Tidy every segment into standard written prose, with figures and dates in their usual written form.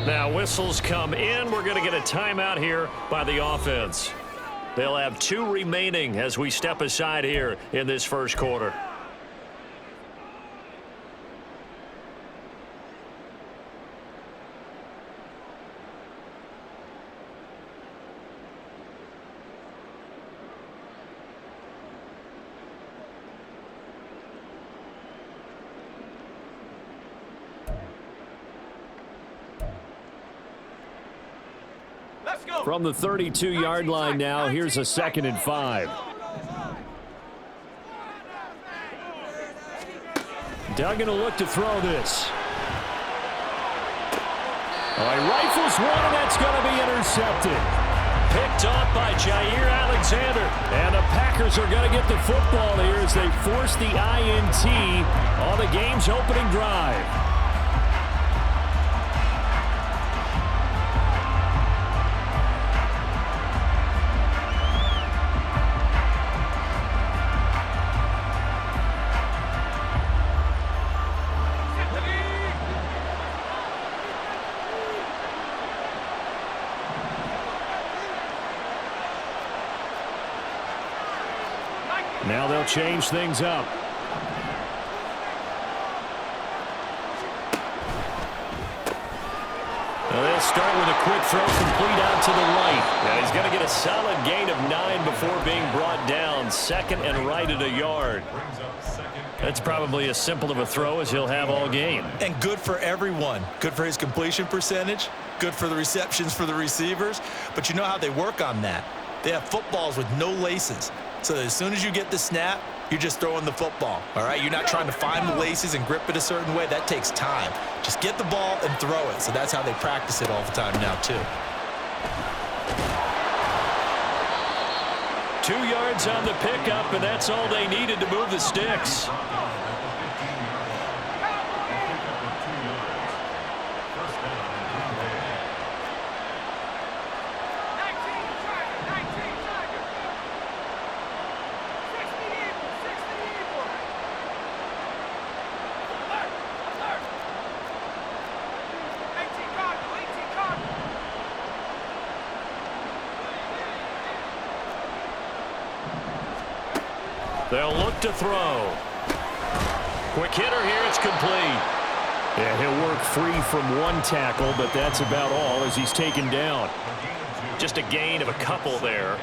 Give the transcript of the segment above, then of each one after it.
Now whistles come in. We're going to get a timeout here by the offense. They'll have 2 remaining as we step aside here in this first quarter. From the 32-yard line now, here's a 2nd and 5. Duggan will look to throw this. Oh, he rifles one, and that's going to be intercepted. Picked off by Jair Alexander. And the Packers are going to get the football here as they force the INT on the game's opening drive. Now they'll change things up. Now they'll start with a quick throw complete out to the right. Now he's going to get a solid gain of 9 before being brought down. 2nd and right at a yard. That's probably as simple of a throw as he'll have all game. And good for everyone. Good for his completion percentage. Good for the receptions for the receivers. But you know how they work on that. They have footballs with no laces. So that as soon as you get the snap, you're just throwing the football, all right? You're not trying to find the laces and grip it a certain way. That takes time. Just get the ball and throw it. So that's how they practice it all the time now, too. 2 yards on the pickup, and that's all they needed to move the sticks. They'll look to throw. Quick hitter here. It's complete. Yeah, he'll work free from 1 tackle, but that's about all as he's taken down. Just a gain of a couple there,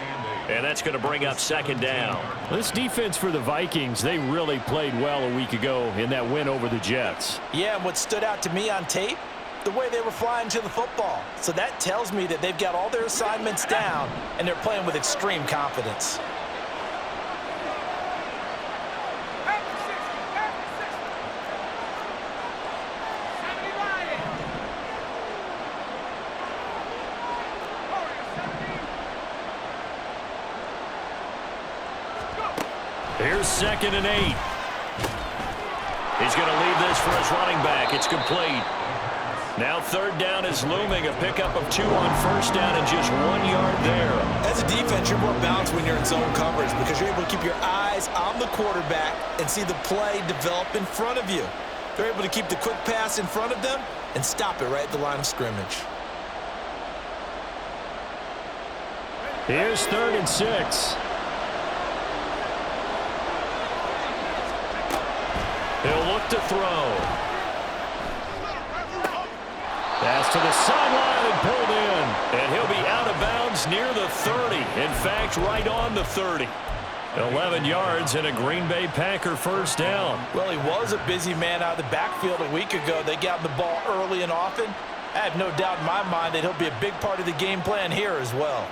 and that's going to bring up 2nd down. This defense for the Vikings, they really played well a week ago in that win over the Jets. Yeah, and what stood out to me on tape, the way they were flying to the football. So that tells me that they've got all their assignments down, and they're playing with extreme confidence. Here's 2nd and 8. He's going to leave this for his running back. It's complete. Now 3rd down is looming. A pickup of 2 on 1st down and just 1 yard there. As a defense, you're more balanced when you're in zone coverage because you're able to keep your eyes on the quarterback and see the play develop in front of you. They're able to keep the quick pass in front of them and stop it right at the line of scrimmage. Here's 3rd and 6. He'll look to throw. Pass to the sideline and pulled in. And he'll be out of bounds near the 30. In fact, right on the 30. 11 yards and a Green Bay Packer 1st down. Well, he was a busy man out of the backfield a week ago. They got the ball early and often. I have no doubt in my mind that he'll be a big part of the game plan here as well.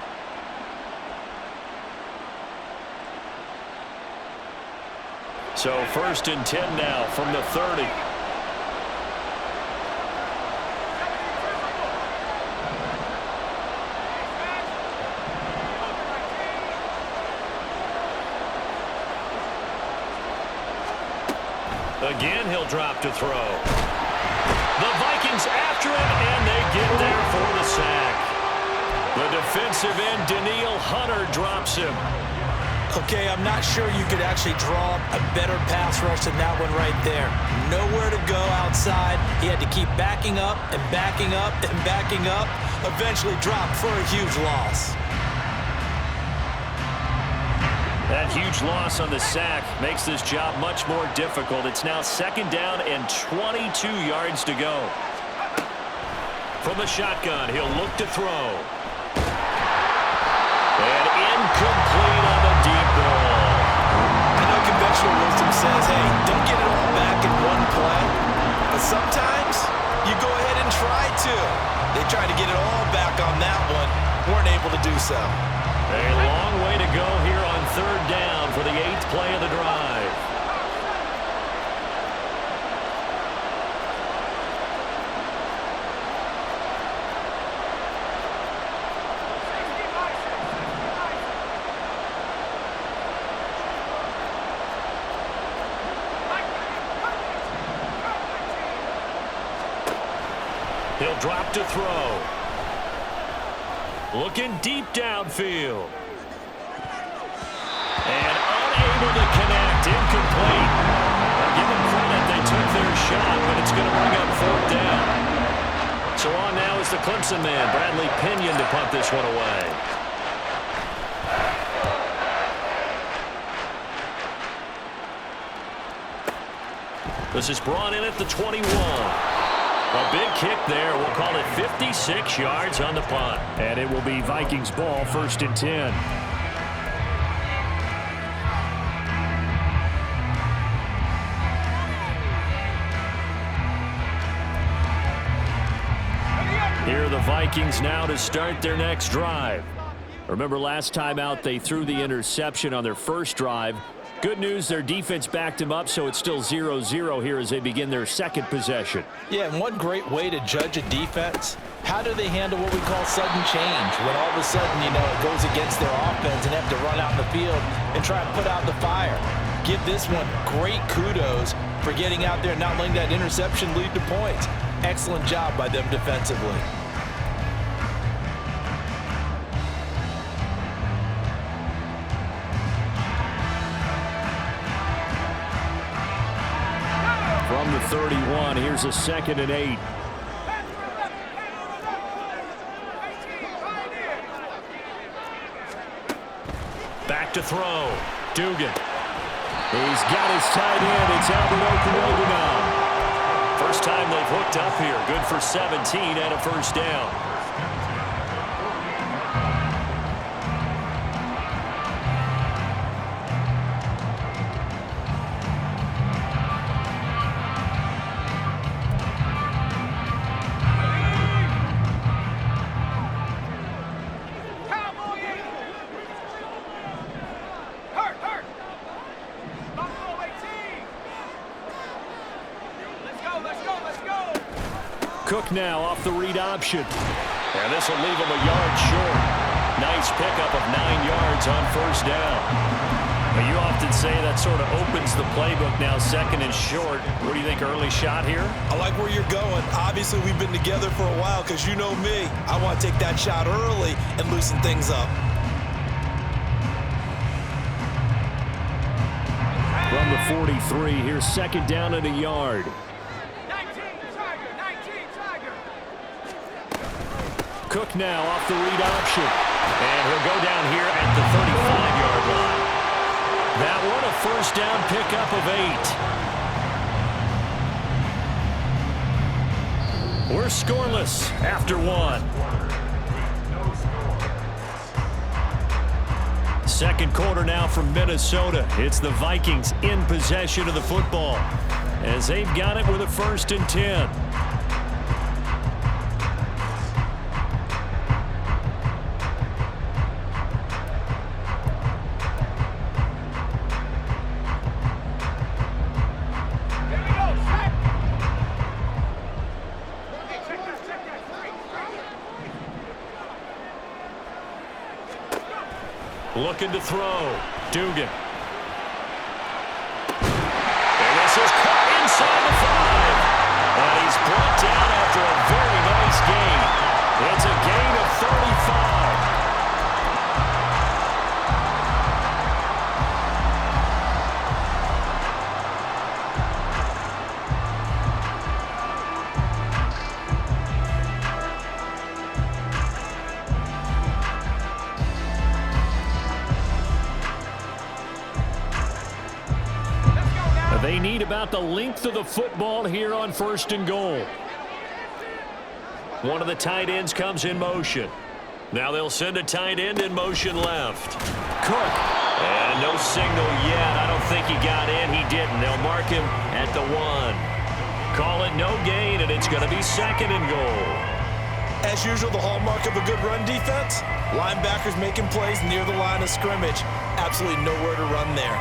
So 1st and 10 now from the 30. Again, he'll drop to throw. The Vikings after him, and they get there for the sack. The defensive end, Daniil Hunter, drops him. Okay, I'm not sure you could actually draw a better pass rush than that one right there. Nowhere to go outside. He had to keep backing up and backing up and backing up. Eventually dropped for a huge loss. That huge loss on the sack makes this job much more difficult. It's now 2nd down and 22 yards to go. From the shotgun, he'll look to throw. And incomplete on the deep ball. I know conventional wisdom says, hey, don't get it all back in one play. But sometimes you go ahead and try to. They tried to get it all back on that one. Weren't able to do so. A long way to go here on 3rd down for the 8th play of the drive. He'll drop to throw. Looking deep downfield. And unable to connect. Incomplete. I'll give them credit. They took their shot, but it's going to bring up 4th down. So on now is the Clemson man, Bradley Pinion, to punt this one away. This is brought in at the 21. A big kick there. We'll call it 56 yards on the punt. And it will be Vikings ball, 1st and 10. Here are the Vikings now to start their next drive. Remember last time out they threw the interception on their first drive. Good news, their defense backed him up, so it's still 0-0 here as they begin their 2nd possession. Yeah, and one great way to judge a defense, how do they handle what we call sudden change? When all of a sudden, you know, it goes against their offense and have to run out in the field and try and put out the fire. Give this one great kudos for getting out there and not letting that interception lead to points. Excellent job by them defensively. From the 31, here's a 2nd and 8. Back to throw. Dugan. He's got his tight end. It's Albert Okurobu now. First time they've hooked up here. Good for 17 and a 1st down. Cook now off the read option. And this will leave him a yard short. Nice pickup of 9 yards on 1st down. But you often say that sort of opens the playbook now, 2nd and short. What do you think, early shot here? I like where you're going. Obviously, we've been together for a while because you know me. I want to take that shot early and loosen things up. From the 43, here's 2nd down and a yard. Cook now off the read option. And he'll go down here at the 35-yard line. That one a 1st down pickup of 8. We're scoreless after 1. 2nd quarter now from Minnesota. It's the Vikings in possession of the football as they've got it with a 1st and 10. Looking to throw. Dugan. And this is caught inside the 5. And he's brought down after a very nice gain. It's a gain of 35. need about the length of the football here on 1st and goal. One of the tight ends comes in motion. Now they'll send a tight end in motion left. Cook. And no signal yet. I don't think he got in. He didn't. They'll mark him at the 1. Call it no gain, and it's going to be 2nd and goal. As usual, the hallmark of a good run defense, linebackers making plays near the line of scrimmage. Absolutely nowhere to run there.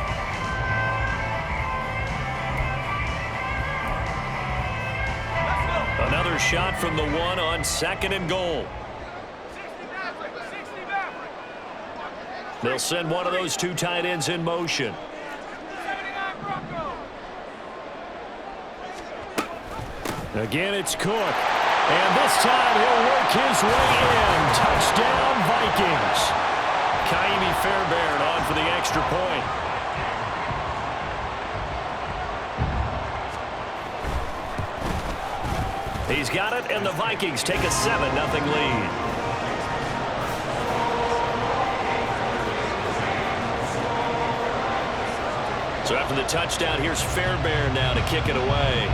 Another shot from the 1 on 2nd and goal. They'll send one of those 2 tight ends in motion. Again, it's Cook. And this time he'll work his way in. Touchdown, Vikings. Kaimi Fairbairn on for the extra point. He's got it, and the Vikings take a 7-0 lead. So after the touchdown, here's Fairbairn now to kick it away.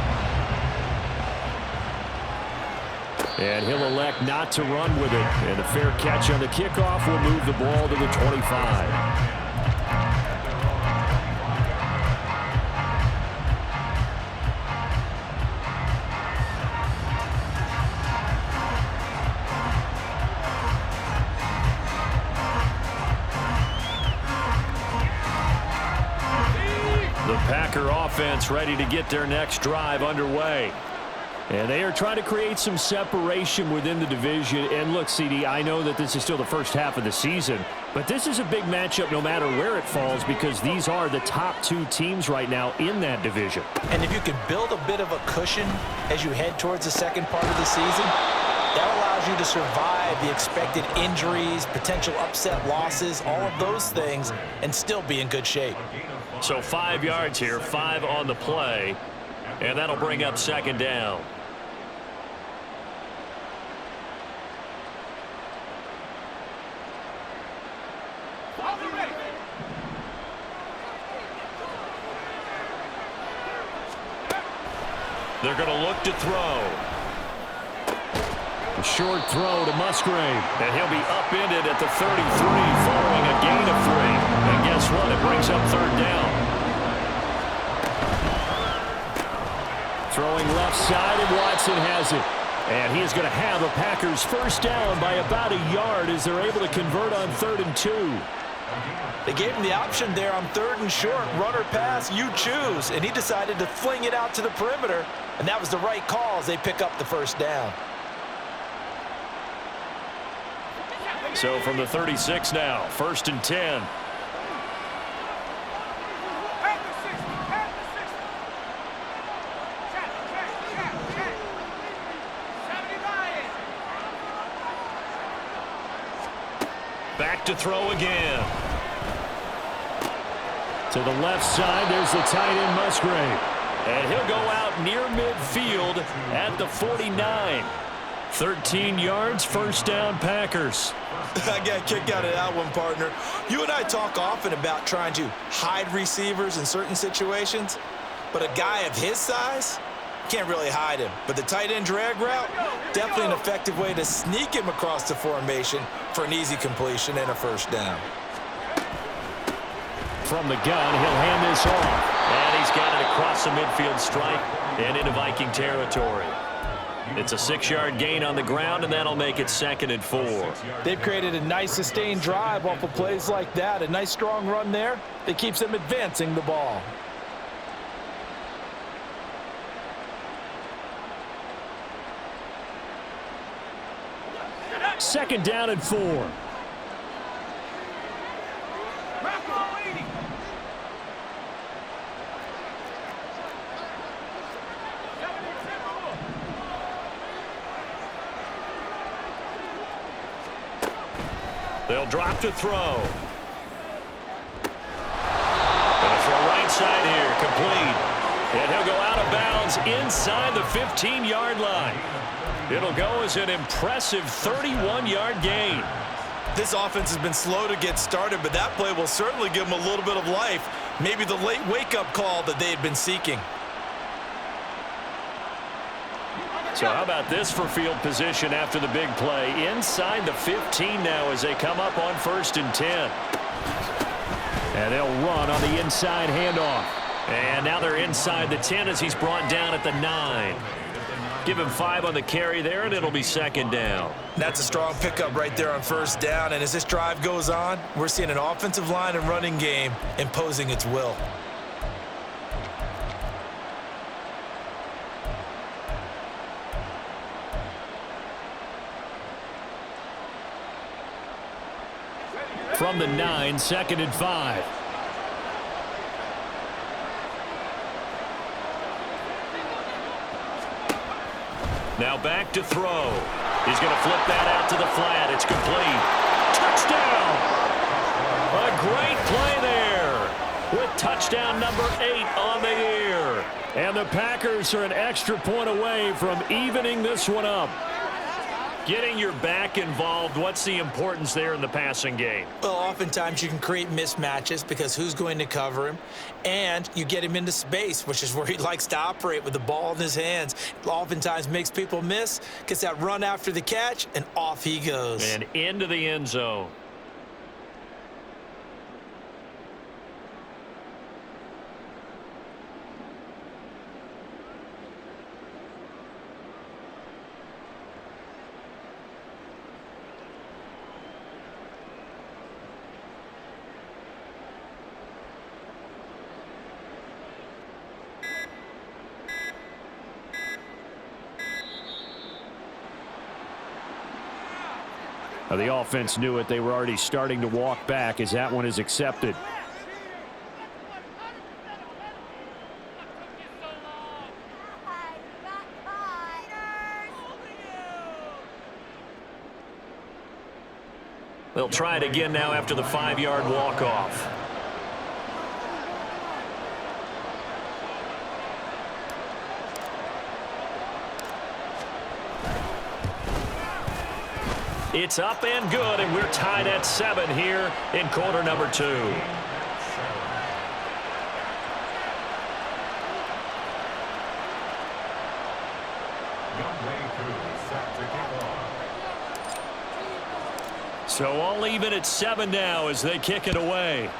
And he'll elect not to run with it. And a fair catch on the kickoff will move the ball to the 25. The Packer offense ready to get their next drive underway. And they are trying to create some separation within the division. And look, CD, I know that this is still the first half of the season, but this is a big matchup no matter where it falls because these are the top 2 teams right now in that division. And if you can build a bit of a cushion as you head towards the second part of the season, that allows you to survive the expected injuries, potential upset losses, all of those things, and still be in good shape. So 5 yards here, 5 on the play, and that'll bring up 2nd down. They're going to look to throw. A short throw to Musgrave, and he'll be upended at the 33 following a gain of 3. And guess what? It brings up 3rd down. Throwing left side, and Watson has it. And he is going to have a Packers 1st down by about a yard as they're able to convert on 3rd and 2. They gave him the option there on 3rd and short, run or pass, you choose. And he decided to fling it out to the perimeter, and that was the right call as they pick up the 1st down. So from the 36 now, 1st and 10. Back to throw again. To the left side, there's the tight end Musgrave. And he'll go out near midfield at the 49. 13 yards, 1st down Packers. I got a kick out of that one, partner. You and I talk often about trying to hide receivers in certain situations, but a guy of his size can't really hide him. But the tight end drag route, definitely an effective way to sneak him across the formation for an easy completion and a 1st down. From the gun, he'll hand this off. And he's got it across the midfield stripe and into Viking territory. It's a 6-yard gain on the ground, and that'll make it 2nd and 4. They've created a nice sustained drive off of plays like that. A nice strong run there that keeps them advancing the ball. Second down and 4. They'll drop to throw. Gonna throw right side here, complete. And he'll go out of bounds inside the 15-yard line. It'll go as an impressive 31-yard gain. This offense has been slow to get started, but that play will certainly give them a little bit of life Maybe the late wake-up call that they had been seeking. So how about this for field position after the big play? Inside the 15 now as they come up on 1st and 10. And they'll run on the inside handoff. And now they're inside the 10 as he's brought down at the 9. Give him 5 on the carry there, and it'll be 2nd down. That's a strong pickup right there on 1st down. And as this drive goes on, we're seeing an offensive line and running game imposing its will. From the 9, 2nd and 5. Now back to throw. He's going to flip that out to the flat. It's complete. Touchdown! A great play there with touchdown number 8 on the year. And the Packers are an extra point away from evening this one up. Getting your back involved, what's the importance there in the passing game? Well, oftentimes you can create mismatches because who's going to cover him? And you get him into space, which is where he likes to operate with the ball in his hands. Oftentimes makes people miss, gets that run after the catch, and off he goes. And into the end zone. The offense knew it. They were already starting to walk back as that one is accepted. They'll try it again now after the 5-yard walk-off. It's up and good, and we're tied at 7 here in quarter number 2. So all even at 7 now as they kick it away.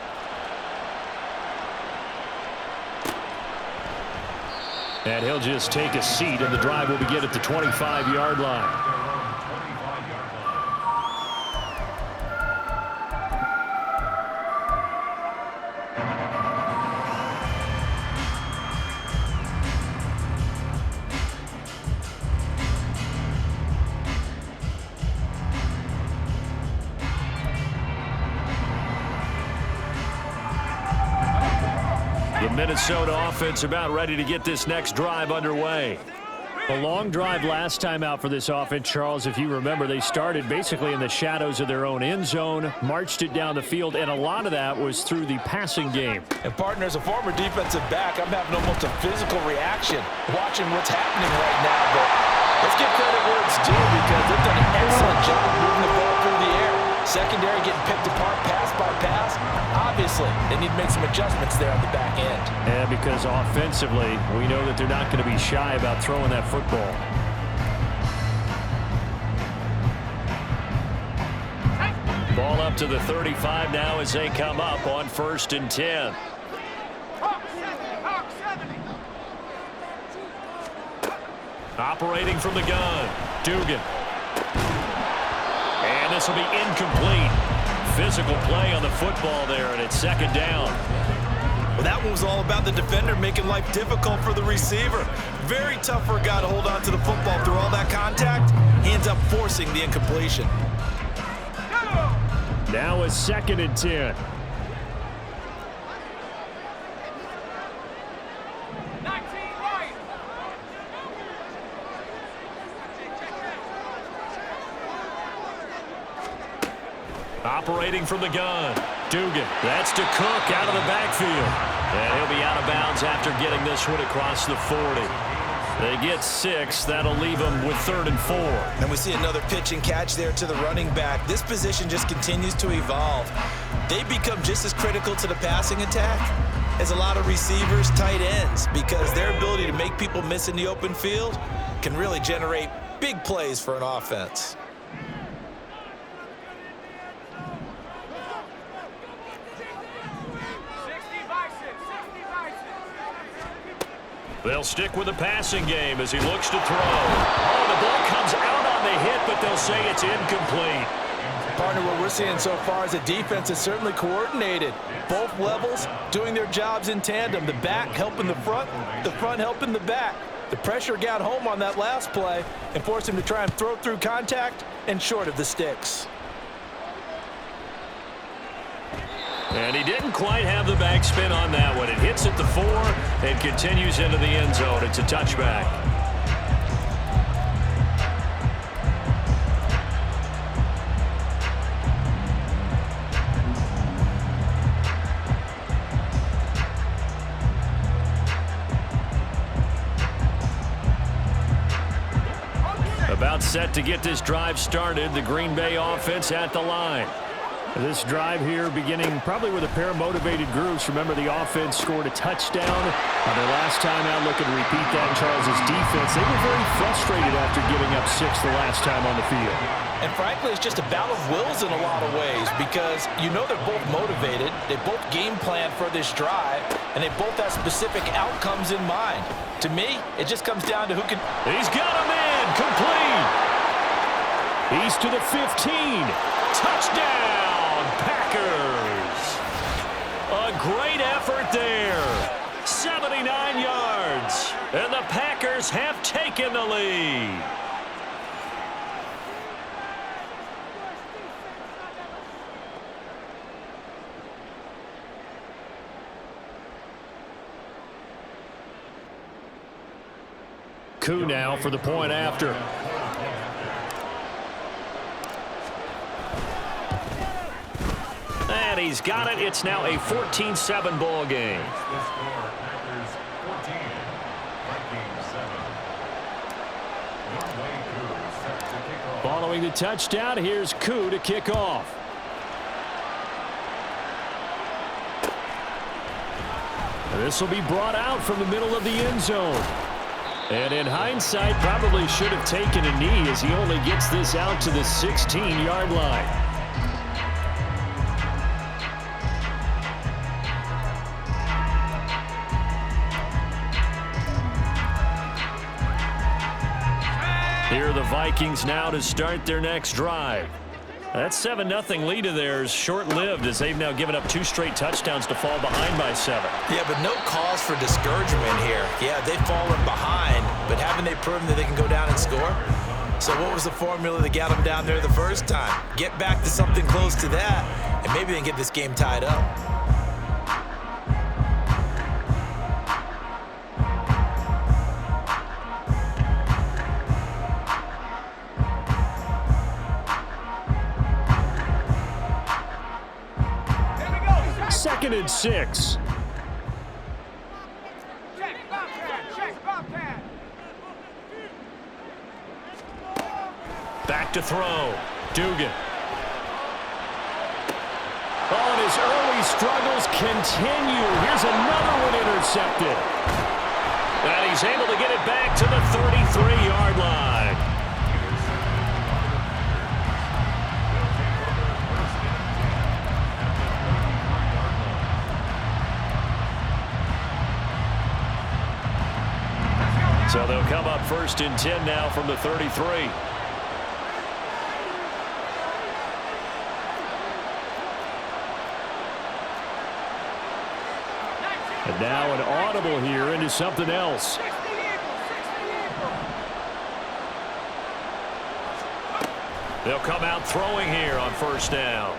And he'll just take a seat, and the drive will begin at the 25-yard line. Minnesota offense about ready to get this next drive underway. A long drive last time out for this offense, Charles. If you remember, they started basically in the shadows of their own end zone, marched it down the field, and a lot of that was through the passing game. And partner, as a former defensive back, I'm having almost a physical reaction watching what's happening right now. But let's give credit where it's due because they've done an excellent job moving the ball through the air. Secondary getting picked apart pass by pass. Obviously, they need to make some adjustments there on the back end. And because offensively, we know that they're not going to be shy about throwing that football. Ball up to the 35 now as they come up on 1st and 10. Operating from the gun, Dugan. And this will be incomplete. Physical play on the football there, and it's 2nd down. Well, that one was all about the defender making life difficult for the receiver. Very tough for a guy to hold on to the football through all that contact. He ends up forcing the incompletion. Now a 2nd and 10. Operating from the gun, Dugan. That's to Cook out of the backfield. And he'll be out of bounds after getting this one across the 40. They get 6. That'll leave them with 3rd and 4. And we see another pitch and catch there to the running back. This position just continues to evolve. They become just as critical to the passing attack is a lot of receivers, tight ends, because their ability to make people miss in the open field can really generate big plays for an offense. They'll stick with the passing game as he looks to throw. Oh, the ball comes out on the hit, but they'll say it's incomplete. Partner, what we're seeing so far is the defense is certainly coordinated. Both levels doing their jobs in tandem. The back helping the front helping the back. The pressure got home on that last play and forced him to try and throw through contact and short of the sticks. And he didn't quite have the backspin on that one. It hits at the 4 and continues into the end zone. It's a touchback. About set to get this drive started. The Green Bay offense at the line. This drive here beginning probably with a pair of motivated groups. Remember, the offense scored a touchdown on their last time out. Looking to repeat that in Charles' defense. They were very frustrated after giving up 6 the last time on the field. And frankly, it's just a battle of wills in a lot of ways because you know they're both motivated. They both game plan for this drive, and they both have specific outcomes in mind. To me, it just comes down to who can... He's got him in. Complete. He's to the 15. Touchdown. Packers. A great effort there. 79 yards. And the Packers have taken the lead. Koo now for the point after. And he's got it. It's now a 14-7 ball game. Following the touchdown, here's Koo to kick off. This will be brought out from the middle of the end zone. And in hindsight, probably should have taken a knee as he only gets this out to the 16-yard line. Here are the Vikings now to start their next drive. That 7-0 lead of theirs short-lived as they've now given up 2 straight touchdowns to fall behind by 7. Yeah, but no cause for discouragement here. Yeah, they've fallen behind, but haven't they proven that they can go down and score? So what was the formula that got them down there the first time? Get back to something close to that, and maybe they can get this game tied up. Second and 6. Back to throw. Dugan. Oh, and his early struggles continue. Here's another one intercepted. And he's able to get it back to the 33-yard line. So they'll come up 1st and 10 now from the 33. And now an audible here into something else. They'll come out throwing here on 1st down.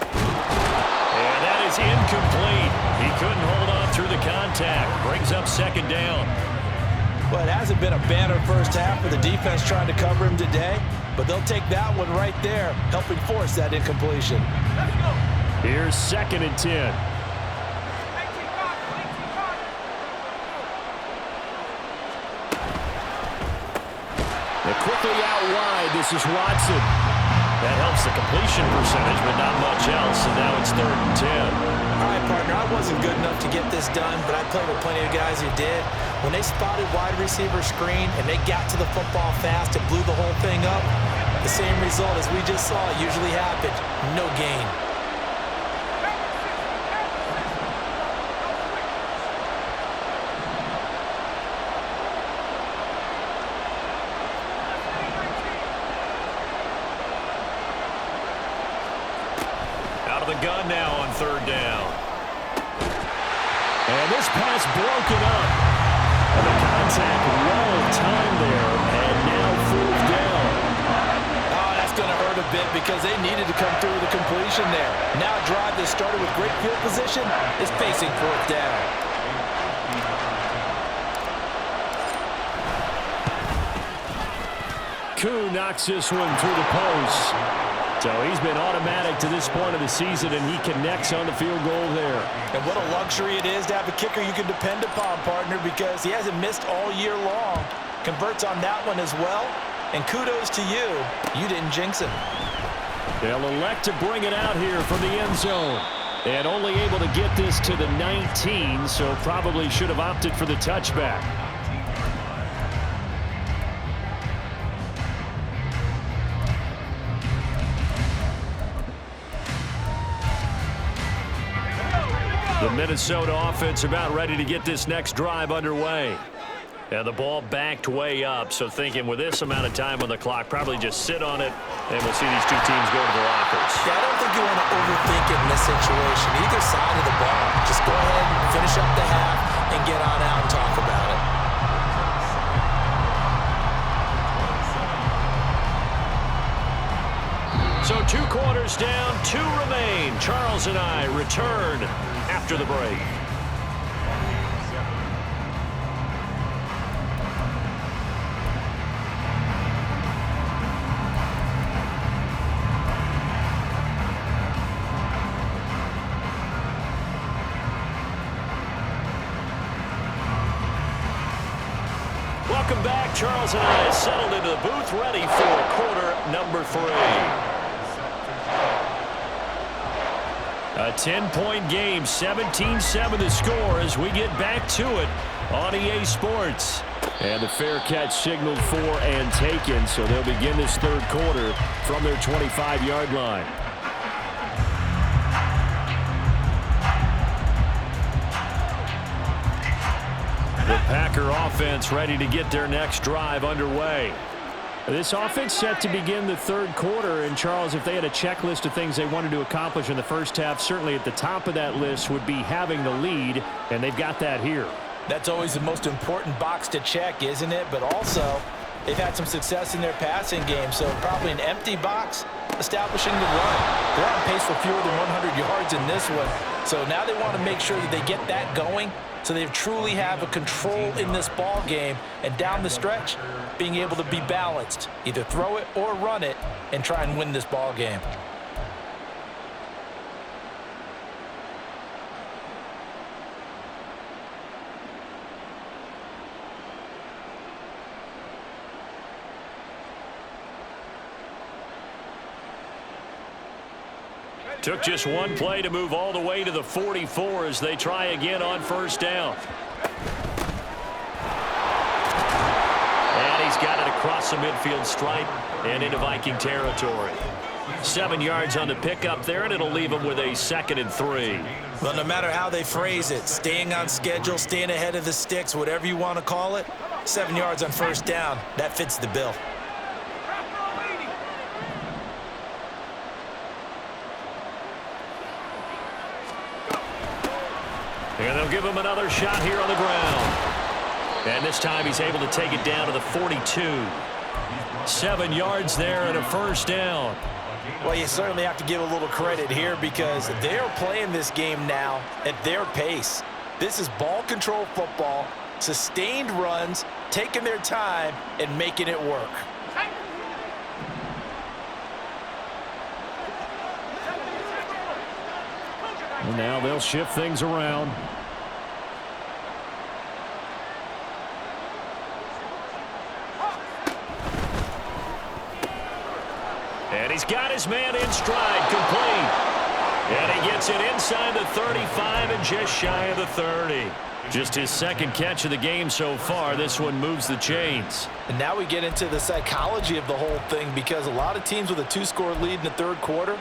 And that is incomplete. He couldn't hold on through the contact. Brings up 2nd down. Well, it hasn't been a banner first half for the defense trying to cover him today, but they'll take that one right there, helping force that incompletion. Here's 2nd and 10. They're quickly out wide. This is Watson. That helps the completion percentage, but not much else, and now it's 3rd and 10. All right, partner, I wasn't good enough to get this done, but I played with plenty of guys who did. When they spotted wide receiver screen and they got to the football fast and blew the whole thing up, the same result as we just saw usually happened. No gain. Out of the gun now on 3rd down. And this pass broken up. And the contact well timed there, and now 4th down. Oh, that's going to hurt a bit because they needed to come through with a completion there. Now a drive that started with great field position is facing 4th down. Koo knocks this one through the post. So he's been automatic to this point of the season, and he connects on the field goal there. And what a luxury it is to have a kicker you can depend upon, partner, because he hasn't missed all year long. Converts on that one as well. And kudos to you. You didn't jinx him. They'll elect to bring it out here from the end zone. And only able to get this to the 19, so probably should have opted for the touchback. The Minnesota offense about ready to get this next drive underway. And the ball backed way up, so thinking with this amount of time on the clock, probably just sit on it, and we'll see these two teams go to the lockers. Yeah, I don't think you want to overthink it in this situation. Either side of the ball. Just go ahead and finish up the half and get on out and talk about it. So 2 quarters down, 2 remain. Charles and I return after the break. Welcome back. Charles and I settled into the booth, ready for quarter number 3. A 10-point game, 17-7 the score as we get back to it on EA Sports. And the fair catch signaled for and taken, so they'll begin this 3rd quarter from their 25-yard line. The Packer offense ready to get their next drive underway. This offense set to begin the 3rd quarter, and Charles, if they had a checklist of things they wanted to accomplish in the first half, certainly at the top of that list would be having the lead, and they've got that here. That's always the most important box to check, isn't it? But also, they've had some success in their passing game, so probably an empty box establishing the run. They're on pace for fewer than 100 yards in this one, so now they want to make sure that they get that going so they truly have a control in this ball game, and down the stretch, being able to be balanced, either throw it or run it, and try and win this ball game. Took just one play to move all the way to the 44 as they try again on 1st down. And he's got it across the midfield stripe and into Viking territory. 7 yards on the pickup there, and it'll leave them with a 2nd and 3. Well, no matter how they phrase it, staying on schedule, staying ahead of the sticks, whatever you want to call it, 7 yards on 1st down, that fits the bill. And they'll give him another shot here on the ground. And this time he's able to take it down to the 42. 7 yards there and a 1st down. Well, you certainly have to give a little credit here because they're playing this game now at their pace. This is ball control football, sustained runs, taking their time, and making it work. And now they'll shift things around. And And he's got his man in stride, complete. And he gets it inside the 35 and just shy of the 30. Just his second catch of the game so far. This one moves the chains. And now we get into the psychology of the whole thing, because a lot of teams with a 2-score lead in the third quarter,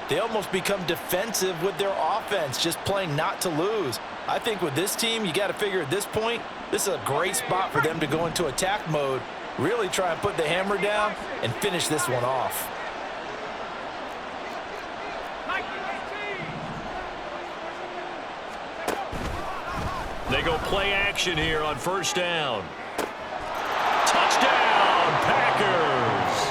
they almost become defensive with their offense, just playing not to lose. I think with this team, you got to figure at this point, this is a great spot for them to go into attack mode, really try and put the hammer down and finish this one off. They go play action here on first down. Touchdown, Packers!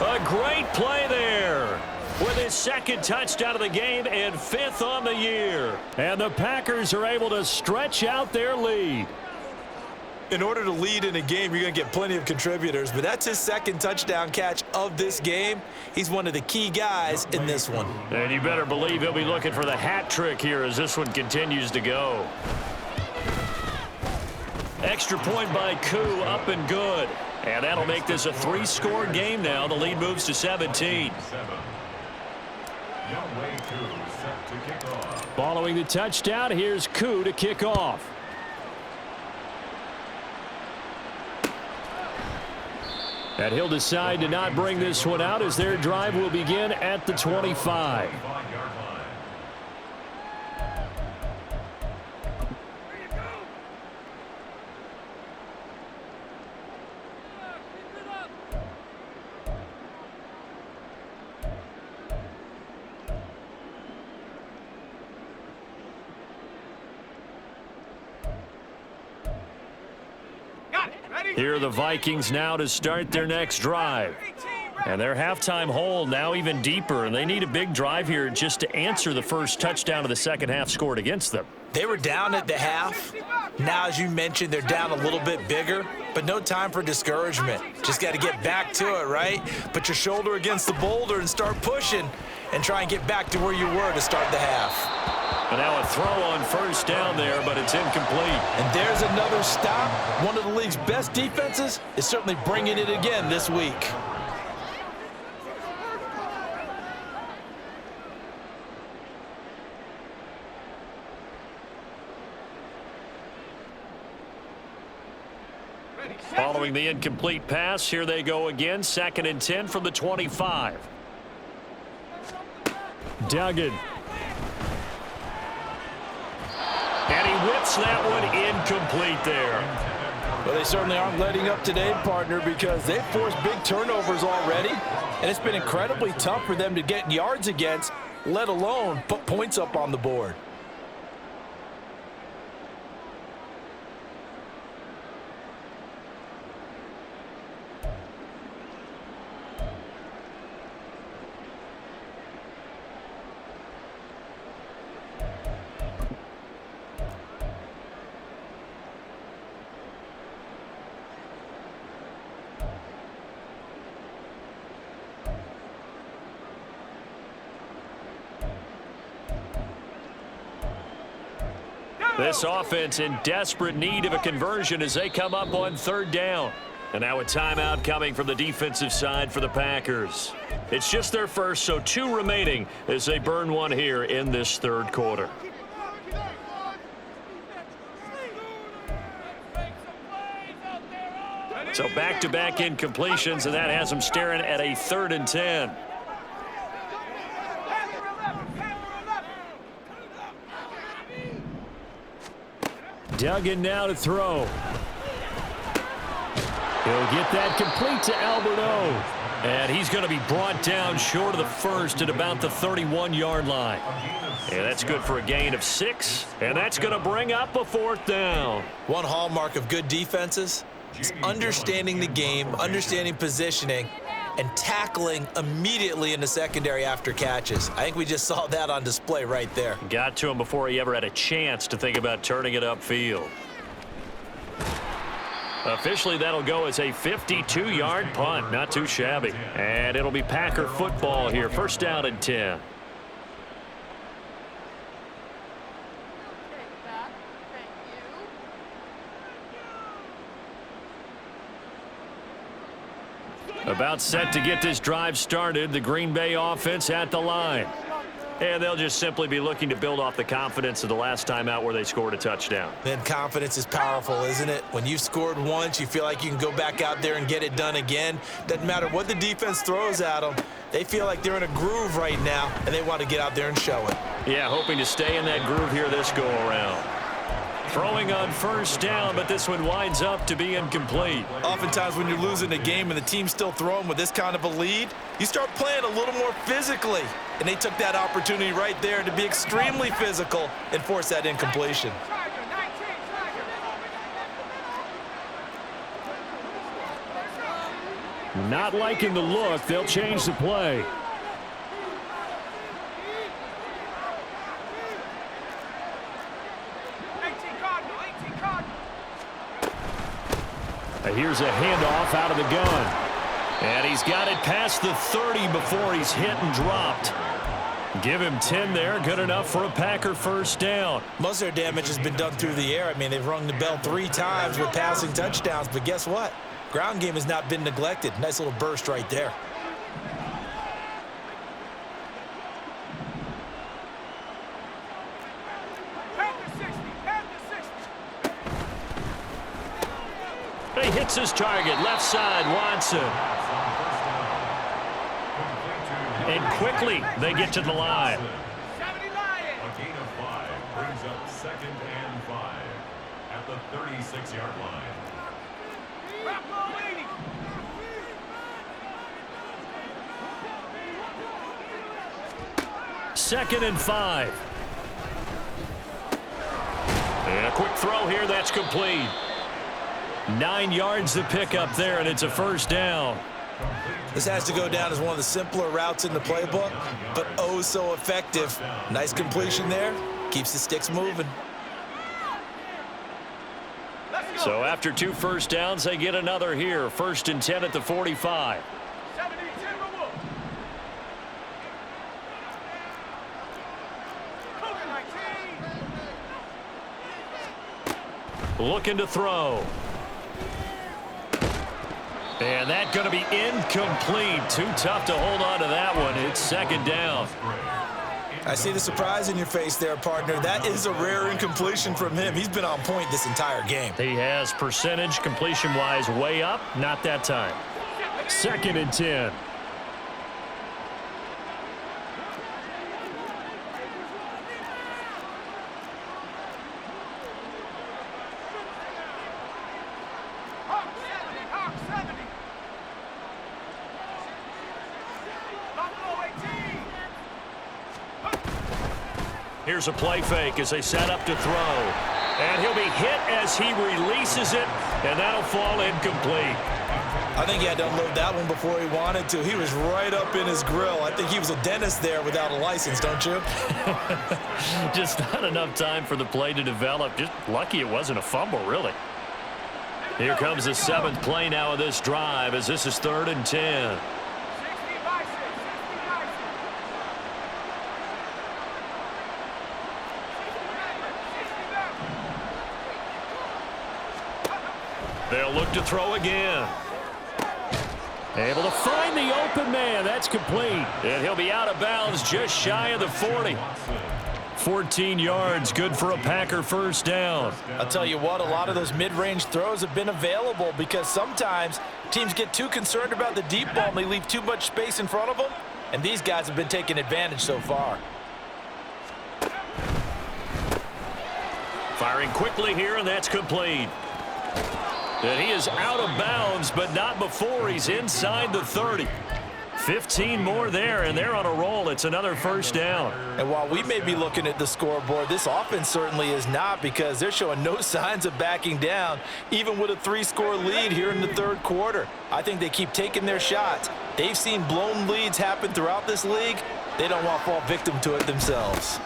A great play there with his second touchdown of the game and 5th on the year. And the Packers are able to stretch out their lead. In order to lead in a game, you're going to get plenty of contributors, but that's his second touchdown catch of this game. He's one of the key guys in this one. And you better believe he'll be looking for the hat trick here as this one continues to go. Extra point by Koo, up and good. And that'll make this a 3-score game now. The lead moves to 17. Following the touchdown, here's Koo to kick off. And he'll decide to not bring this one out as their drive will begin at the 25. Here are the Vikings now to start their next drive. And their halftime hole now even deeper, and they need a big drive here just to answer the first touchdown of the second half scored against them. They were down at the half. Now, as you mentioned, they're down a little bit bigger, but no time for discouragement. Just got to get back to it, right? Put your shoulder against the boulder and start pushing and try and get back to where you were to start the half. And now a throw on first down there, but it's incomplete. And there's another stop. One of the league's best defenses is certainly bringing it again this week. Following the incomplete pass, here they go again. 2nd and 10 from the 25. Duggan. And he whips that one incomplete there. Well, they certainly aren't letting up today, partner, because they've forced big turnovers already, and it's been incredibly tough for them to get yards against, let alone put points up on the board. This offense in desperate need of a conversion as they come up on 3rd down. And now a timeout coming from the defensive side for the Packers. It's just their first, so 2 remaining as they burn one here in this 3rd quarter. So back-to-back incompletions, and that has them staring at a 3rd and 10. Duggan now to throw. He'll get that complete to Alberto. And he's going to be brought down short of the first at about the 31-yard line. And that's good for a gain of 6. And that's going to bring up a 4th down. One hallmark of good defenses is understanding the game, understanding positioning, and tackling immediately in the secondary after catches. I think we just saw that on display right there. Got to him before he ever had a chance to think about turning it upfield. Officially, that'll go as a 52-yard punt. Not too shabby. And it'll be Packer football here. 1st down and 10. About set to get this drive started, the Green Bay offense at the line. And they'll just simply be looking to build off the confidence of the last time out where they scored a touchdown. Man, confidence is powerful, isn't it? When you've scored once, you feel like you can go back out there and get it done again. Doesn't matter what the defense throws at them. They feel like they're in a groove right now, and they want to get out there and show it. Yeah, hoping to stay in that groove here this go-around. Throwing on first down, but this one winds up to be incomplete. Oftentimes when you're losing a game and the team's still throwing with this kind of a lead, you start playing a little more physically. And they took that opportunity right there to be extremely physical and force that incompletion. Not liking the look, they'll change the play. Here's a handoff out of the gun. And he's got it past the 30 before he's hit and dropped. Give him 10 there. Good enough for a Packer first down. Most of their damage has been done through the air. I mean, they've rung the bell 3 times with passing touchdowns. But guess what? Ground game has not been neglected. Nice little burst right there. He hits his target, left side, Watson. And quickly, they get to the line. A gain of 5 brings up 2nd and 5 at the 36-yard line. 2nd and 5. And a quick throw here, that's complete. 9 yards to pick up there, and it's a first down. This has to go down as one of the simpler routes in the playbook, but oh so effective. Nice completion there. Keeps the sticks moving. So after 2 first downs, they get another here. 1st and 10 at the 45. Looking to throw. And that's going to be incomplete. Too tough to hold on to that one. It's 2nd down. I see the surprise in your face there, partner. That is a rare incompletion from him. He's been on point this entire game. He has percentage completion-wise way up. Not that time. 2nd and 10. Here's a play fake as they set up to throw. And he'll be hit as he releases it, and that'll fall incomplete. I think he had to unload that one before he wanted to. He was right up in his grill. I think he was a dentist there without a license, don't you? Just not enough time for the play to develop. Just lucky it wasn't a fumble, really. Here comes the 7th play now of this drive as this is 3rd and 10. They'll look to throw again. Able to find the open man. That's complete. And he'll be out of bounds just shy of the 40. 14 yards, good for a Packer first down. I'll tell you what, a lot of those mid-range throws have been available because sometimes teams get too concerned about the deep ball and they leave too much space in front of them. And these guys have been taking advantage so far. Firing quickly here, and that's complete. And he is out of bounds, but not before he's inside the 30. 15 more there, and they're on a roll. It's another first down. And while we may be looking at the scoreboard, this offense certainly is not because they're showing no signs of backing down, even with a 3-score lead here in the 3rd quarter. I think they keep taking their shots. They've seen blown leads happen throughout this league. They don't want to fall victim to it themselves.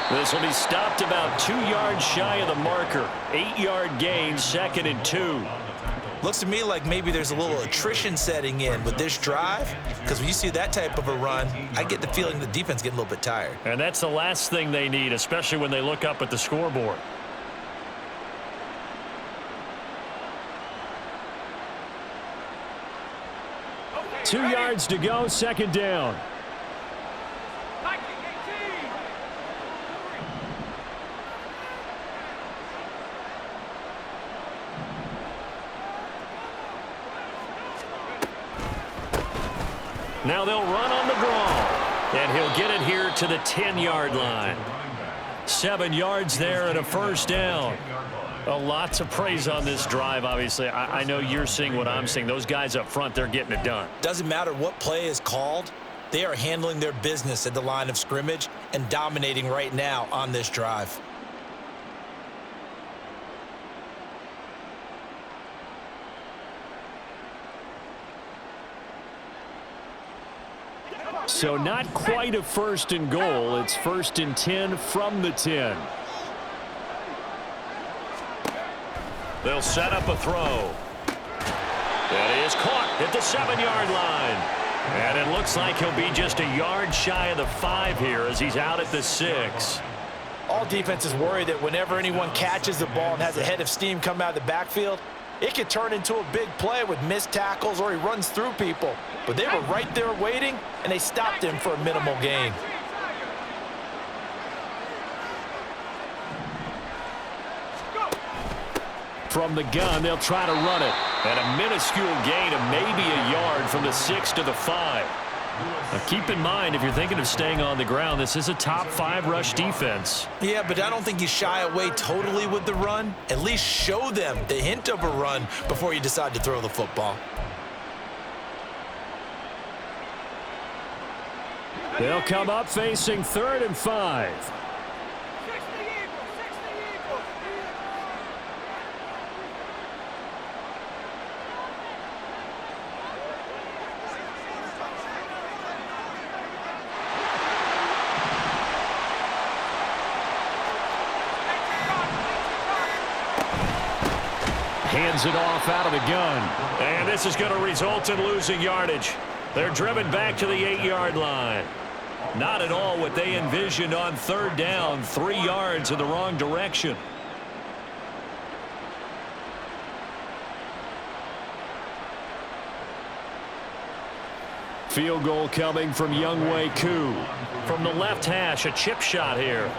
This will be stopped about 2 yards shy of the marker. 8-yard gain, 2nd and 2. Looks to me like maybe there's a little attrition setting in with this drive, because when you see that type of a run, I get the feeling the defense getting a little bit tired. And that's the last thing they need, especially when they look up at the scoreboard. 2 yards to go, second down. Now they'll run on the draw, and he'll get it here to the 10-yard line. 7 yards there and a first down. A lot to praise on this drive, obviously. I know you're seeing what I'm seeing. Those guys up front, they're getting it done. Doesn't matter what play is called. They are handling their business at the line of scrimmage and dominating right now on this drive. So not quite a first and goal. It's first and 10 from the 10. They'll set up a throw. That is caught at the 7-yard line. And it looks like he'll be just a yard shy of the 5 here as he's out at the 6. All defenses worry that whenever anyone catches the ball and has a head of steam come out of the backfield, it could turn into a big play with missed tackles or he runs through people. But they were right there waiting, and they stopped him for a minimal gain. From the gun, they'll try to run it. And a minuscule gain of maybe a yard from the 6 to the 5. Now keep in mind, if you're thinking of staying on the ground, this is a top 5 rush defense. Yeah, but I don't think you shy away totally with the run. At least show them the hint of a run before you decide to throw the football. They'll come up facing 3rd and 5. Hands it off out of the gun. And this is going to result in losing yardage. They're driven back to the 8-yard line. Not at all what they envisioned on 3rd down. 3 yards in the wrong direction. Field goal coming from Younghoe Koo. From the left hash, a chip shot here.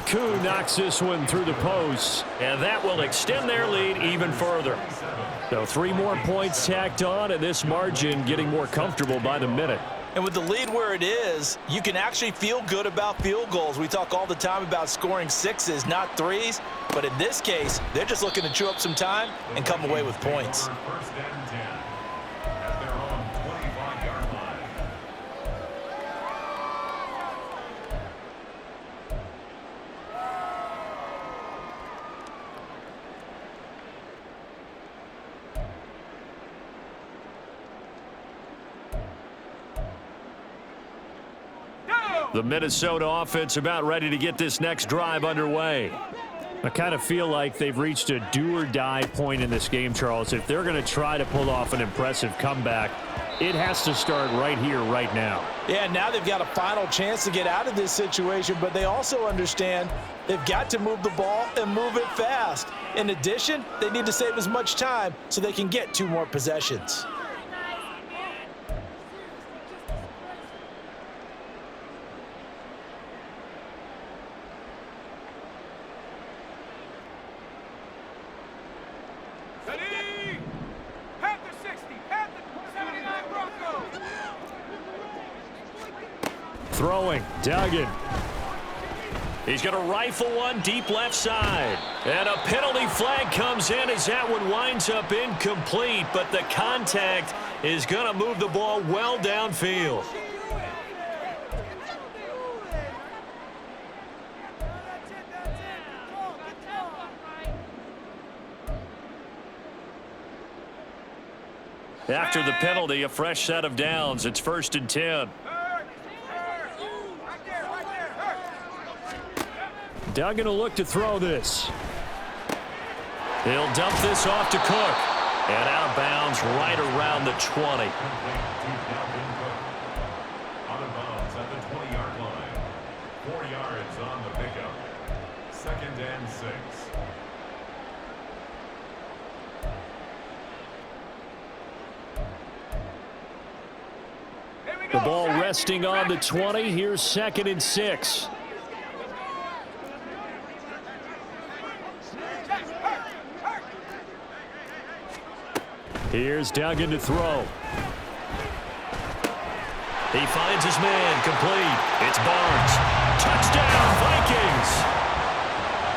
Koo knocks this one through the post, and that will extend their lead even further. So 3 more points tacked on, and this margin getting more comfortable by the minute. And with the lead where it is, you can actually feel good about field goals. We talk all the time about scoring 6s, not 3s. But in this case, they're just looking to chew up some time and come away with points. First and 10 at their own 25-yard line. The Minnesota offense about ready to get this next drive underway. I kind of feel like they've reached a do-or-die point in this game, Charles. If they're going to try to pull off an impressive comeback, it has to start right here, right now. Yeah, now they've got a final chance to get out of this situation, but they also understand they've got to move the ball and move it fast. In addition, they need to save as much time so they can get 2 more possessions. Throwing, Duggan. He's going to rifle one deep left side. And a penalty flag comes in as that one winds up incomplete, but the contact is going to move the ball well downfield. After the penalty, a fresh set of downs. It's 1st and 10. Duggan will look to throw this. He'll dump this off to Cook. And out of bounds right around the 20. Out of bounds at the 20-yard line. 4 yards on the pickup. 2nd and 6. adjusting on the 20. Here's 2nd and 6. Here's Duggan to throw. He finds his man, complete. It's Barnes. Touchdown, Vikings!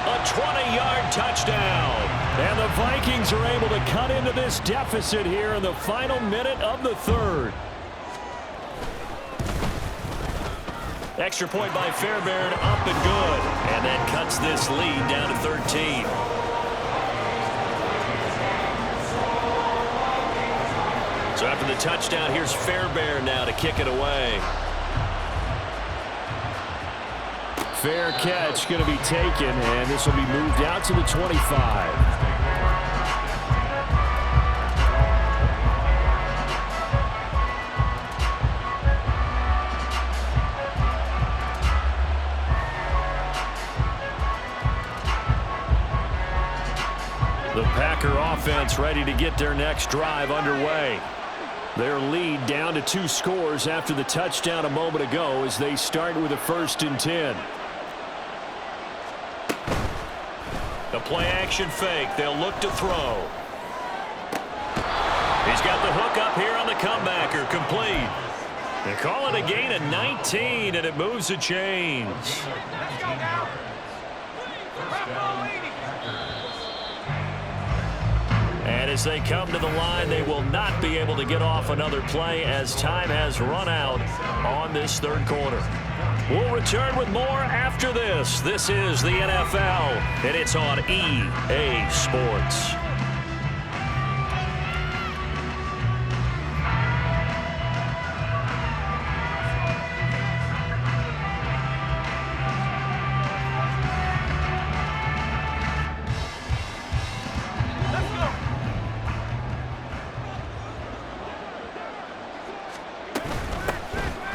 A 20-yard touchdown. And the Vikings are able to cut into this deficit here in the final minute of the 3rd. Extra point by Fairbairn, up and good. And that cuts this lead down to 13. So after the touchdown, here's Fairbairn now to kick it away. Fair catch going to be taken, and this will be moved out to the 25. The Packer offense ready to get their next drive underway. Their lead down to 2 scores after the touchdown a moment ago as they start with a 1st and 10. The play-action fake. They'll look to throw. He's got the hook up here on the comebacker. Complete. They call it a gain of 19, and it moves the chains. And as they come to the line, they will not be able to get off another play as time has run out on this 3rd quarter. We'll return with more after this. This is the NFL, and it's on EA Sports.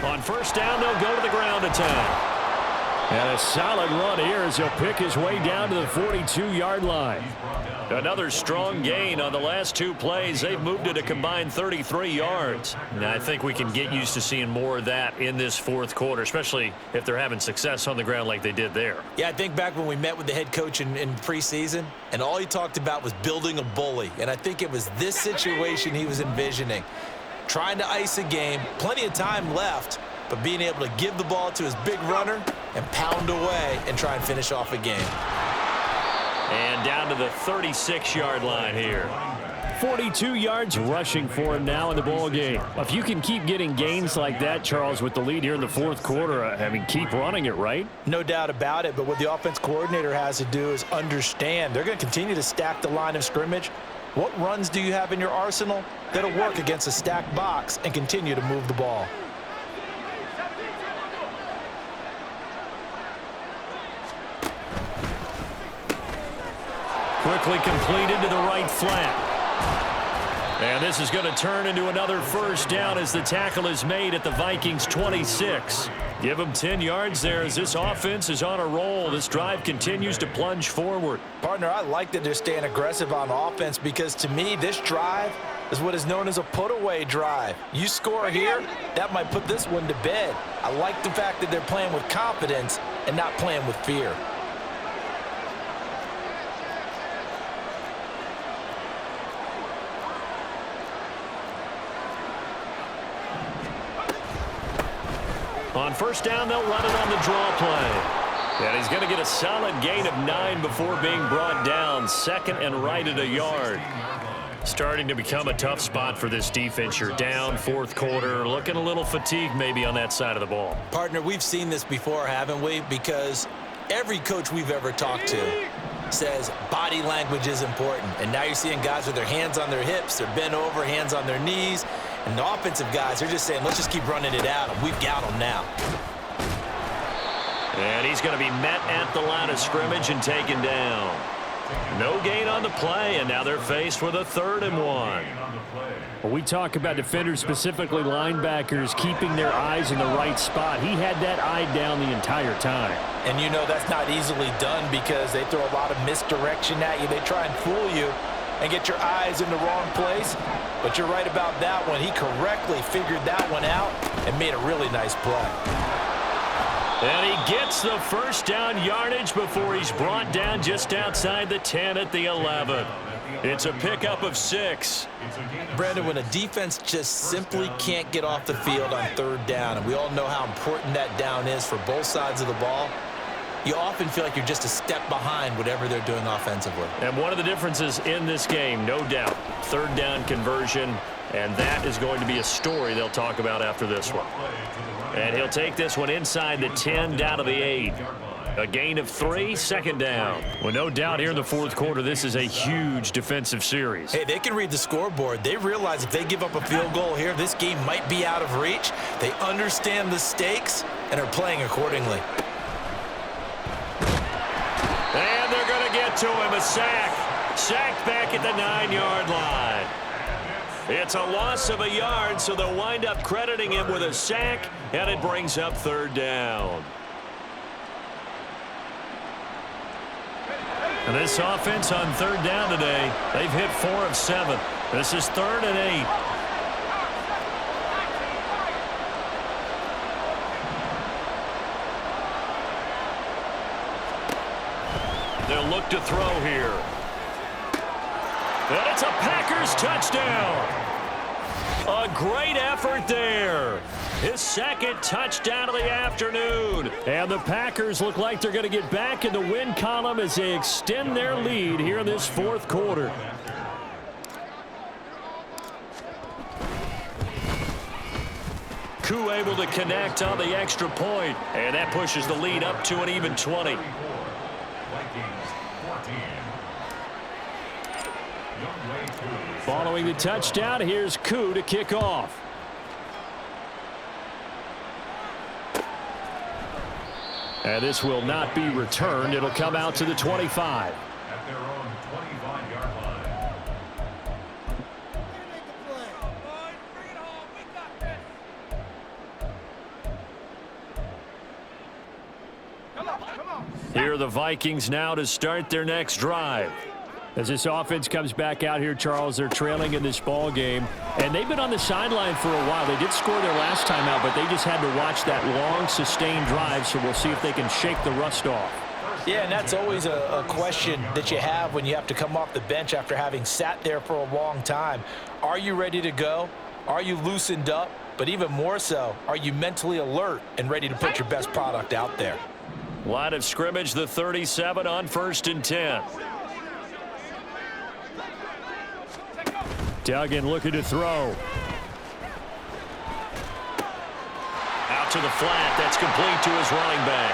On 1st down, they'll go to the ground attack. And a solid run here as he'll pick his way down to the 42-yard line. Another strong gain on the last 2 plays. They've moved it a combined 33 yards. And I think we can get used to seeing more of that in this 4th quarter, especially if they're having success on the ground like they did there. Yeah, I think back when we met with the head coach in preseason, and all he talked about was building a bully. And I think it was this situation he was envisioning. Trying to ice a game, plenty of time left, but being able to give the ball to his big runner and pound away and try and finish off a game. And down to the 36-yard line here. 42 yards rushing for him now in the ball game. If you can keep getting gains like that, Charles, with the lead here in the 4th quarter, I mean, keep running it, right? No doubt about it, but what the offense coordinator has to do is understand they're going to continue to stack the line of scrimmage. What runs do you have in your arsenal that'll work against a stacked box and continue to move the ball? Quickly completed to the right flat. And this is going to turn into another 1st down as the tackle is made at the Vikings 26. Give them 10 yards there as this offense is on a roll. This drive continues to plunge forward. Partner, I like that they're staying aggressive on offense because to me, this drive is what is known as a put-away drive. You score here, that might put this one to bed. I like the fact that they're playing with confidence and not playing with fear. On 1st down, they'll run it on the draw play. And he's going to get a solid gain of 9 before being brought down. 2nd and right at a yard. Starting to become a tough spot for this defense. You're down 4th quarter, looking a little fatigued maybe on that side of the ball. Partner, we've seen this before, haven't we? Because every coach we've ever talked to says body language is important. And now you're seeing guys with their hands on their hips, they're bent over, hands on their knees. And the offensive guys are just saying, let's just keep running it out, and we've got them now. And he's going to be met at the line of scrimmage and taken down. No gain on the play, and now they're faced with a 3rd and 1. Well, we talk about defenders, specifically linebackers, keeping their eyes in the right spot. He had that eye down the entire time. And you know that's not easily done because they throw a lot of misdirection at you. They try and fool you. and get your eyes in the wrong place. But you're right about that one. He correctly figured that one out and made a really nice play. And he gets the first down yardage before he's brought down just outside the 10 at the 11. It's a pickup of 6. Brandon, when a defense just simply can't get off the field on third down, and we all know how important that down is for both sides of the ball, you often feel like you're just a step behind whatever they're doing offensively. And one of the differences in this game, no doubt, third down conversion, and that is going to be a story they'll talk about after this one. And he'll take this one inside the 10 down to the 8. A gain of 3, second down. Well, no doubt here in the fourth quarter, this is a huge defensive series. Hey, they can read the scoreboard. They realize if they give up a field goal here, this game might be out of reach. They understand the stakes and are playing accordingly. And they're going to get to him, a sack. Sacked back at the 9-yard line. It's a loss of a yard, so they'll wind up crediting him with a sack, and it brings up third down. And this offense on third down today, they've hit 4 of 7. This is 3rd and 8. They'll look to throw here. And it's a Packers touchdown. A great effort there. His second touchdown of the afternoon. And the Packers look like they're going to get back in the win column as they extend their lead here in this fourth quarter. Koo able to connect on the extra point, and that pushes the lead up to an even 20. Following the touchdown, here's Koo to kick off. And this will not be returned. It'll come out to the 25. At their own 25-yard line. Here are the Vikings now to start their next drive. As this offense comes back out here, Charles, they're trailing in this ball game, and they've been on the sideline for a while. They did score their last time out, but they just had to watch that long, sustained drive, so we'll see if they can shake the rust off. Yeah, and that's always a question that you have when you have to come off the bench after having sat there for a long time. Are you ready to go? Are you loosened up? But even more so, are you mentally alert and ready to put your best product out there? Line of scrimmage, the 37 on 1st and 10. Duggan looking to throw. Out to the flat. That's complete to his running back.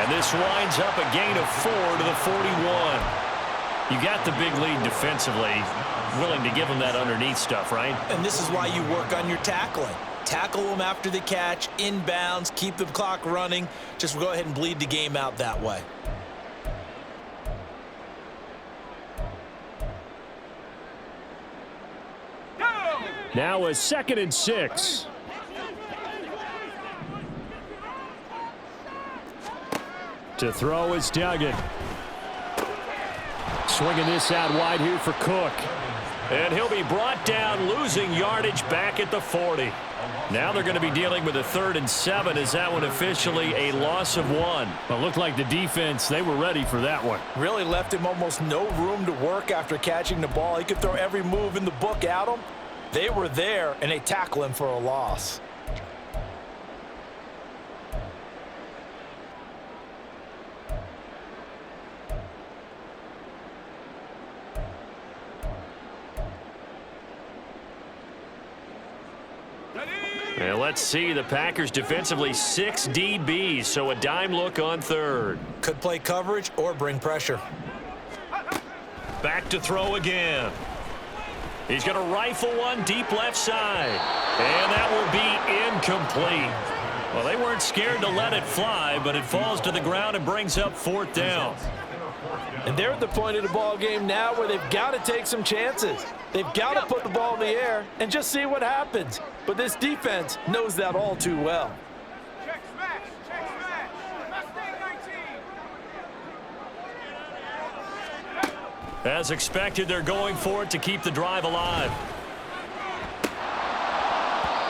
And this winds up a gain of 4 to the 41. You got the big lead defensively. Willing to give him that underneath stuff, right? And this is why you work on your tackling. Tackle them after the catch, inbounds, keep the clock running. Just go ahead and bleed the game out that way. Now a 2nd and 6. To throw is Duggan. Swinging this out wide here for Cook. And he'll be brought down, losing yardage back at the 40. Now they're going to be dealing with a 3rd and 7. Is that one officially a loss of 1? Well, it looked like the defense, they were ready for that one. Really left him almost no room to work after catching the ball. He could throw every move in the book at him. They were there, and they tackle him for a loss. And let's see, the Packers defensively 6 DBs, so a dime look on 3rd. Could play coverage or bring pressure. Back to throw again. He's going to rifle one deep left side. And that will be incomplete. Well, they weren't scared to let it fly, but it falls to the ground and brings up 4th down. And they're at the point of the ball game now where they've got to take some chances. They've got to put the ball in the air and just see what happens. But this defense knows that all too well. Check smash. Check smash. Mustang 19. As expected, they're going for it to keep the drive alive.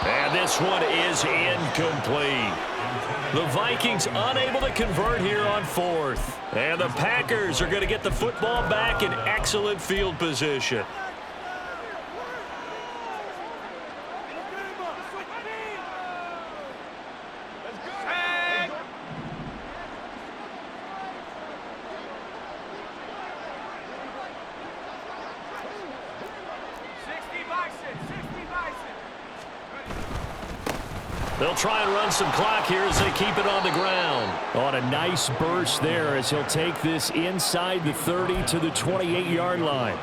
And this one is incomplete. The Vikings unable to convert here on fourth. And the Packers are going to get the football back in excellent field position. They'll try and run some clock here as they keep it on the ground. On a nice burst there as he'll take this inside the 30 to the 28-yard line.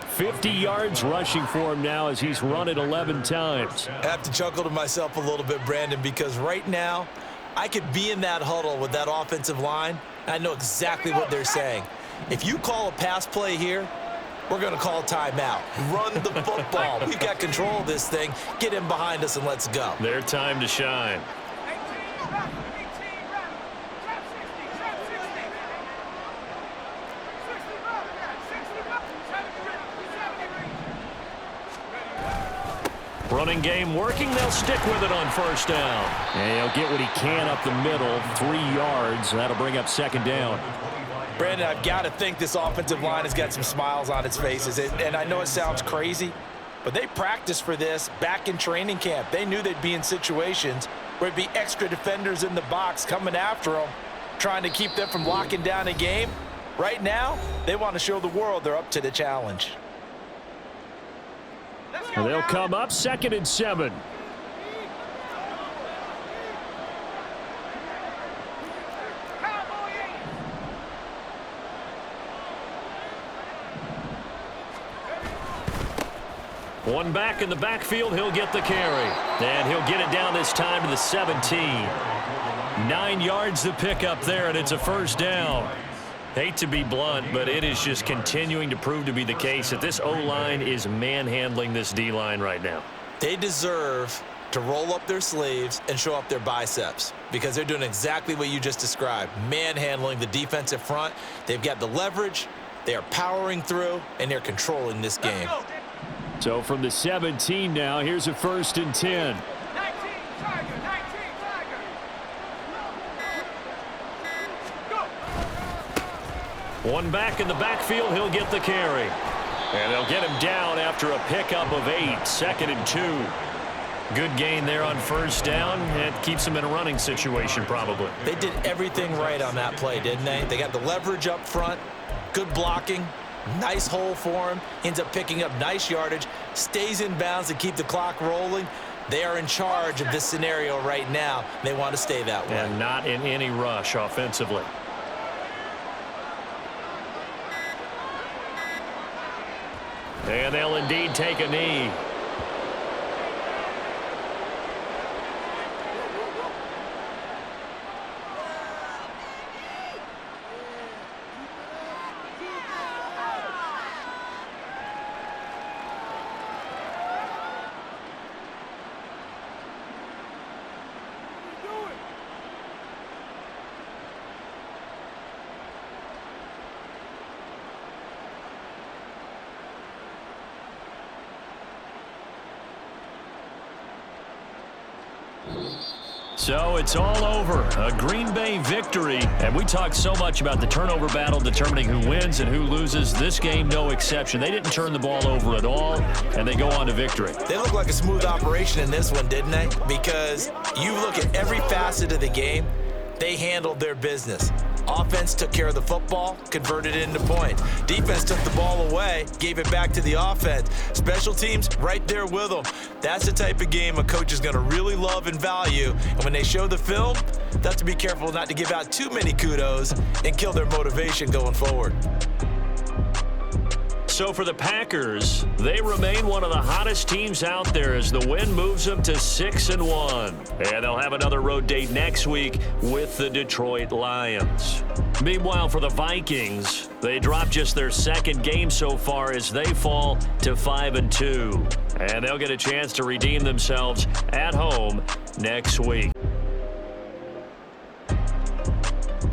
50 yards rushing for him now as he's run it 11 times. I have to chuckle to myself a little bit, Brandon, because right now I could be in that huddle with that offensive line. I know exactly what they're saying. If you call a pass play here, we're going to call timeout. Run the football. We've got control of this thing. Get in behind us and let's go. Their time to shine. Running game working. They'll stick with it on first down. And he'll get what he can up the middle. 3 yards. That'll bring up second down. Brandon, I've got to think this offensive line has got some smiles on its faces. And I know it sounds crazy, but they practiced for this back in training camp. They knew they'd be in situations where it'd be extra defenders in the box coming after them, trying to keep them from locking down a game. Right now, they want to show the world they're up to the challenge. And they'll come up 2nd and 7. One back in the backfield, he'll get the carry. And he'll get it down this time to the 17. 9 yards to pick up there, and it's a first down. Hate to be blunt, but it is just continuing to prove to be the case that this O-line is manhandling this D-line right now. They deserve to roll up their sleeves and show up their biceps because they're doing exactly what you just described, manhandling the defensive front. They've got the leverage, they are powering through, and they're controlling this game. So from the 17 now, here's a 1st and 10. 19, Tiger, 19, Tiger. Go. One back in the backfield, he'll get the carry. And they'll get him down after a pickup of 8, 2nd and 2. Good gain there on first down. It keeps him in a running situation probably. They did everything right on that play, didn't they? They got the leverage up front, good blocking. Nice hole for him. Ends up picking up nice yardage. Stays in bounds to keep the clock rolling. They are in charge of this scenario right now. They want to stay that way. And not in any rush offensively. And they'll indeed take a knee. So it's all over. A Green Bay victory. And we talked so much about the turnover battle determining who wins and who loses. This game, no exception. They didn't turn the ball over at all, and they go on to victory. They look like a smooth operation in this one, didn't they? Because you look at every facet of the game, they handled their business. Offense took care of the football, converted it into points. Defense took the ball away, gave it back to the offense. Special teams right there with them. That's the type of game a coach is going to really love and value. And when they show the film, they have to be careful not to give out too many kudos and kill their motivation going forward. So for the Packers, they remain one of the hottest teams out there as the win moves them to 6-1. And they'll have another road date next week with the Detroit Lions. Meanwhile, for the Vikings, they dropped just their 2nd game so far as they fall to 5-2. And they'll get a chance to redeem themselves at home next week.